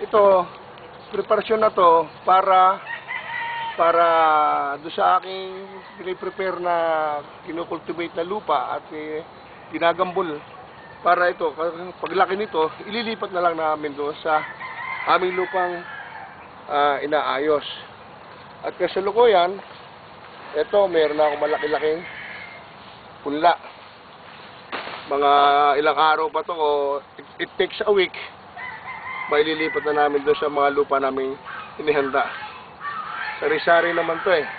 ito, preparasyon na to para do sa aking piniprepare na kinukultivate na lupa at ginagambol para ito, paglaki nito, ililipat na lang namin doon sa aming lupang inaayos. At kasalukuyan, ito, meron na akong malaki-laking punla. Mga ilang araw pa to, o it takes a week, maililipat na namin doon sa mga lupa namin inihanda. Sari-sari naman to eh.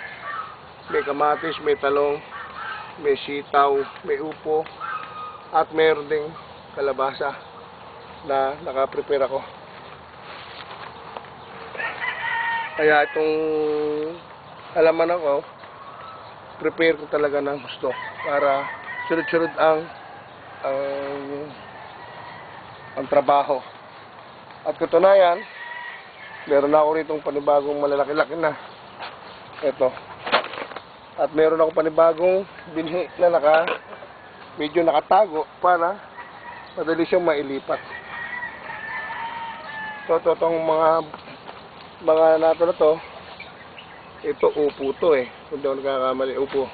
May kamatis, may talong, may sitaw, may upo, at mayroon ding kalabasa na nakaprepare ako. Kaya itong halaman ako, prepare ko talaga ng gusto para sunod-sunod ang trabaho. At katunayan, meron ako ritong panibagong malalaki-laki na. Ito. At meron ako panibagong binhi na medyo nakatago para madali siyang mailipat. Itong mga nato na to, ito upo to eh. Kung di ako nagkakamali, upo.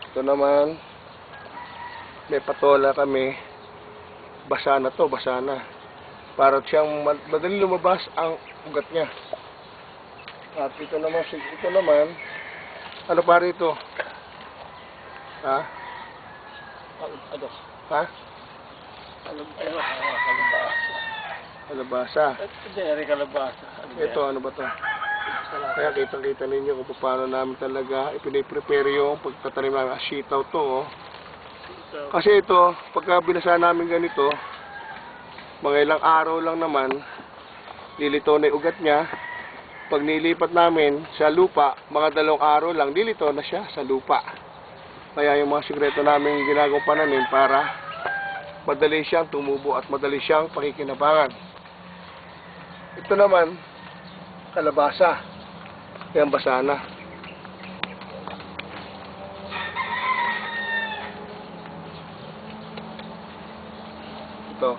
Ito naman, may patola kami. Basa na to, basa na. Para siyang madali lumabas ang ugat niya. At ito naman, ano pa rito? Ha? Ano? Ha? Kalabasa. Kalabasa. Hindi, kalabasa. Ito, ano ba to? Kaya kitang-kita ninyo kung paano namin talaga ipiniprepare yung pagtatanim ng sitaw to. Oh. Kasi ito, pagka binasa namin ganito, mga ilang araw lang naman, lilito na yung ugat niya. Pag nilipat namin sa lupa, mga 2 araw lang, lilito na siya sa lupa. Kaya yung mga sikreto namin ginagawang pananim para madali siyang tumubo at madali siyang pakikinabangan. Ito naman, kalabasa. Kaya basa na. Ito.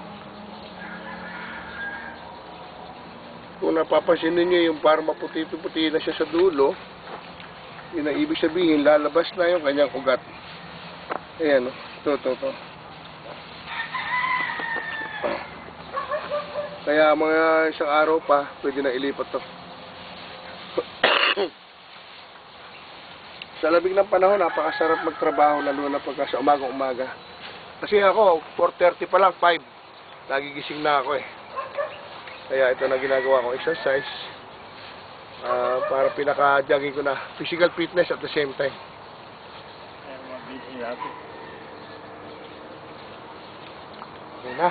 Kung napapansin niyo yung parang maputi-puti na siya sa dulo, yun ang ibig sabihin, lalabas na yung kanyang ugat. Ayan, ito. Kaya mga isang araw pa, pwede na ilipat to. Sa labig ng panahon, napakasarap magtrabaho, lalo na pagka sa umaga. Kasi ako, 4:30 pa lang, 5. Nagigising na ako eh. Kaya ito na ginagawa ko, exercise. Para pinaka-jogging ko na physical fitness at the same time. Ayan na.